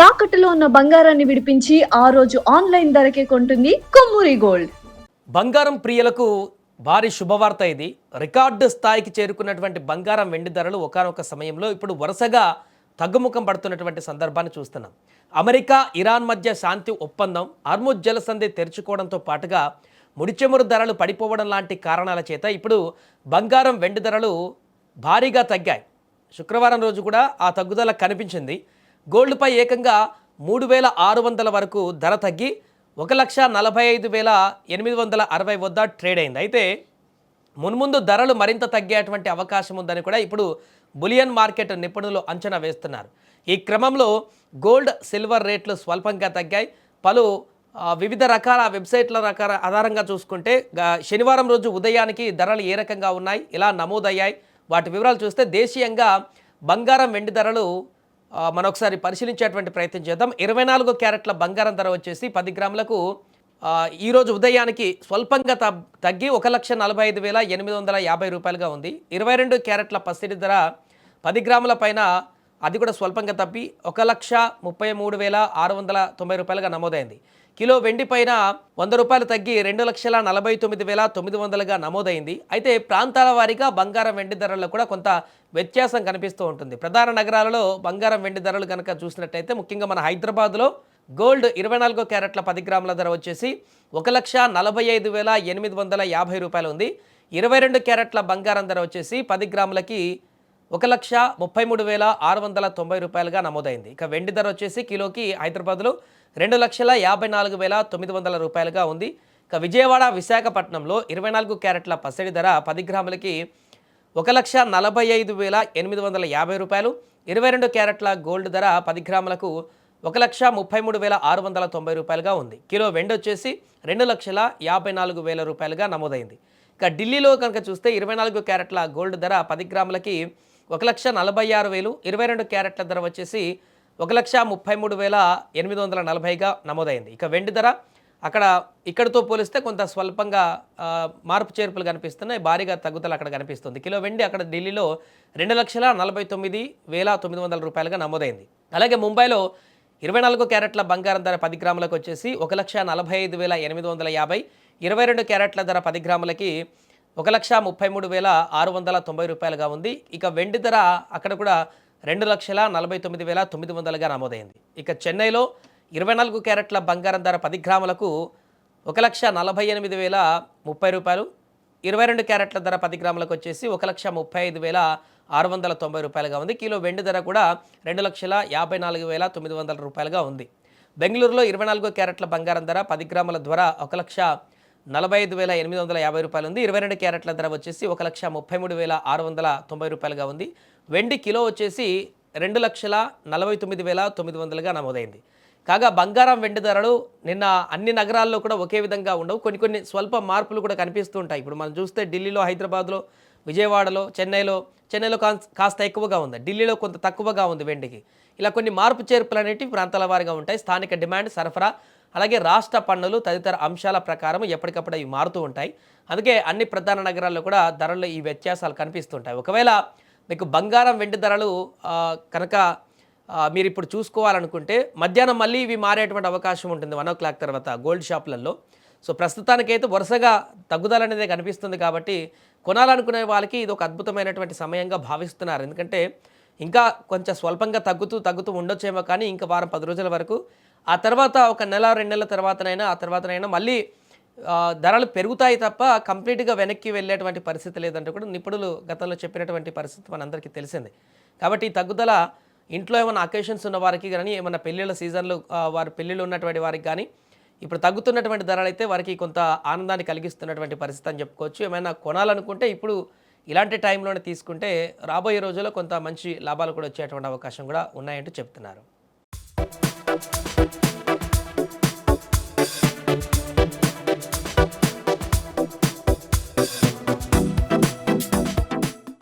తాకట్టులో ఉన్న బంగారాన్ని విడిపించి ఆ రోజు ఆన్లైన్ ధరకే కొంటుంది కొమ్మూరి గోల్డ్. బంగారం ప్రియులకు భారీ శుభవార్త ఇది. రికార్డు స్థాయికి చేరుకున్నటువంటి బంగారం వెండి ధరలు ఒకానొక సమయంలో ఇప్పుడు వరుసగా తగ్గుముఖం పడుతున్నటువంటి సందర్భాన్ని చూస్తున్నాం. అమెరికా ఇరాన్ మధ్య శాంతి ఒప్పందం, హార్ముజ్ జలసంధి తెరుచుకోవడంతో పాటుగా ముడిచెమురు ధరలు పడిపోవడం లాంటి కారణాల చేత ఇప్పుడు బంగారం వెండి ధరలు భారీగా తగ్గాయి. శుక్రవారం రోజు కూడా ఆ తగ్గుదల కనిపించింది. గోల్డ్పై ఏకంగా 3,600 వరకు ధర తగ్గి 1,45,860 వద్ద ట్రేడ్ అయింది. అయితే మున్ముందు ధరలు మరింత తగ్గేటువంటి అవకాశం ఉందని కూడా ఇప్పుడు బులియన్ మార్కెట్ నిపుణులు అంచనా వేస్తున్నారు. ఈ క్రమంలో గోల్డ్, సిల్వర్ రేట్లు స్వల్పంగా తగ్గాయి. పలు వివిధ రకాల వెబ్సైట్ల ఆధారంగా చూసుకుంటే శనివారం రోజు ఉదయానికి ధరలు ఏ రకంగా ఉన్నాయి, ఇలా నమోదయ్యాయి, వాటి వివరాలు చూస్తే దేశీయంగా బంగారం వెండి ధరలు మనొకసారి పరిశీలించేటువంటి ప్రయత్నం చేద్దాం. 24 క్యారెట్ల బంగారం ధర వచ్చేసి 10 గ్రాములకు ఈరోజు ఉదయానికి స్వల్పంగా తగ్గి 1,45,850 రూపాయలుగా ఉంది. 22 క్యారెట్ల పసిడి ధర 10 గ్రాముల పైన అది కూడా స్వల్పంగా తప్పి 1,33,690 రూపాయలుగా నమోదైంది. కిలో వెండి పైన 100 రూపాయలు తగ్గి 2,49,900గా నమోదైంది. అయితే ప్రాంతాల వారీగా బంగారం వెండి ధరల్లో కూడా కొంత వ్యత్యాసం కనిపిస్తూ ఉంటుంది. ప్రధాన నగరాలలో బంగారం వెండి ధరలు కనుక చూసినట్టయితే ముఖ్యంగా మన హైదరాబాద్లో గోల్డ్ 24 క్యారెట్ల 10 గ్రాముల ధర వచ్చేసి 1,45,850 రూపాయలు ఉంది. 22 క్యారెట్ల బంగారం ధర వచ్చేసి 10 గ్రాములకి 1,33,690 రూపాయలుగా నమోదైంది. ఇక వెండి ధర వచ్చేసి కిలోకి హైదరాబాద్లో 2,54,900 రూపాయలుగా ఉంది. ఇక విజయవాడ, విశాఖపట్నంలో 24 క్యారెట్ల పసిడి ధర 10 గ్రాములకి 1,45,850 రూపాయలు. 22 క్యారెట్ల గోల్డ్ ధర 10 గ్రాములకు 1,33,690 రూపాయలుగా ఉంది. కిలో వెండి వచ్చేసి 2,54,000 రూపాయలుగా నమోదైంది. ఇక ఢిల్లీలో కనుక చూస్తే 24 క్యారెట్ల గోల్డ్ ధర 10 గ్రాములకి 1,46,000, 22 క్యారెట్ల ధర వచ్చేసి 1,33,840గా నమోదైంది. ఇక వెండి ధర ఇక్కడితో పోలిస్తే కొంత స్వల్పంగా మార్పు చేర్పులు కనిపిస్తున్నాయి. భారీగా తగ్గుదల అక్కడ కనిపిస్తుంది. కిలో వెండి అక్కడ ఢిల్లీలో 2,49,900 రూపాయలుగా నమోదైంది. అలాగే ముంబైలో 24 క్యారెట్ల బంగారం ధర 10 గ్రాములకు వచ్చేసి 1,45,850, 22 క్యారెట్ల ధర 10 గ్రాములకి 1,33,690 రూపాయలుగా ఉంది. ఇక వెండి ధర అక్కడ కూడా 2,49,900గా నమోదైంది. ఇక చెన్నైలో 24 క్యారెట్ల బంగారం ధర 10 గ్రాములకు 1,48,030 రూపాయలు, 22 క్యారెట్ల ధర 10 గ్రాములకు వచ్చేసి 1,35,690 రూపాయలుగా ఉంది. కిలో వెండి ధర కూడా 2,54,900 రూపాయలుగా ఉంది. బెంగళూరులో 24 క్యారెట్ల బంగారం ధర 10 గ్రాముల ధర 1,45,850 రూపాయలు ఉంది. 22 క్యారెట్ల ధర వచ్చేసి 1,33,690 రూపాయలుగా ఉంది. వెండి కిలో వచ్చేసి 2,49,900గా నమోదైంది. కాగా బంగారం వెండి ధరలు నిన్న అన్ని నగరాల్లో కూడా ఒకే విధంగా ఉండవు. కొన్ని స్వల్ప మార్పులు కూడా కనిపిస్తూ ఉంటాయి. ఇప్పుడు మనం చూస్తే ఢిల్లీలో, హైదరాబాద్లో, విజయవాడలో, చెన్నైలో కాస్త ఎక్కువగా ఉంది, ఢిల్లీలో కొంత తక్కువగా ఉంది వెండికి. ఇలా కొన్ని మార్పు చేర్పులు అనేటివి ప్రాంతాల వారీగా ఉంటాయి. స్థానిక డిమాండ్, సరఫరా, అలాగే రాష్ట్ర పన్నులు తదితర అంశాల ప్రకారం ఎప్పటికప్పుడు ఇవి మారుతూ ఉంటాయి. అందుకే అన్ని ప్రధాన నగరాల్లో కూడా ధరల్లో ఈ వ్యత్యాసాలు కనిపిస్తుంటాయి. ఒకవేళ మీకు బంగారం వెండి ధరలు కనుక మీరు ఇప్పుడు చూసుకోవాలనుకుంటే మధ్యాహ్నం మళ్ళీ ఇవి మారేటువంటి అవకాశం ఉంటుంది 1 o'clock తర్వాత గోల్డ్ షాపులలో. సో ప్రస్తుతానికైతే వరుసగా తగ్గుదల అనేది కనిపిస్తుంది కాబట్టి కొనాలనుకునే వాళ్ళకి ఇది ఒక అద్భుతమైనటువంటి సమయంగా భావిస్తున్నారు. ఎందుకంటే ఇంకా కొంచెం స్వల్పంగా తగ్గుతూ ఉండొచ్చేమో, కానీ ఇంకా వారం 10 రోజుల వరకు, ఆ తర్వాత ఒక నెల 2 నెలల తర్వాతనైనా మళ్ళీ ధరలు పెరుగుతాయి తప్ప కంప్లీట్గా వెనక్కి వెళ్ళేటువంటి పరిస్థితి లేదంటే కూడా నిపుణులు గతంలో చెప్పినటువంటి పరిస్థితి మనందరికీ తెలిసింది. కాబట్టి ఈ తగ్గుదల ఇంట్లో ఏమైనా అకేషన్స్ ఉన్న వారికి కానీ, ఏమైనా పెళ్ళిళ్ళ సీజన్లు వారి పెళ్ళిళ్ళు ఉన్నటువంటి వారికి కానీ ఇప్పుడు తగ్గుతున్నటువంటి ధరలు అయితే వారికి కొంత ఆనందాన్ని కలిగిస్తున్నటువంటి పరిస్థితి అని చెప్పుకోవచ్చు. ఏమైనా కొనాలనుకుంటే ఇప్పుడు ఇలాంటి టైంలోనే తీసుకుంటే రాబోయే రోజుల్లో కొంత మంచి లాభాలు కూడా వచ్చేటువంటి అవకాశం కూడా ఉన్నాయంటూ చెప్తున్నారు.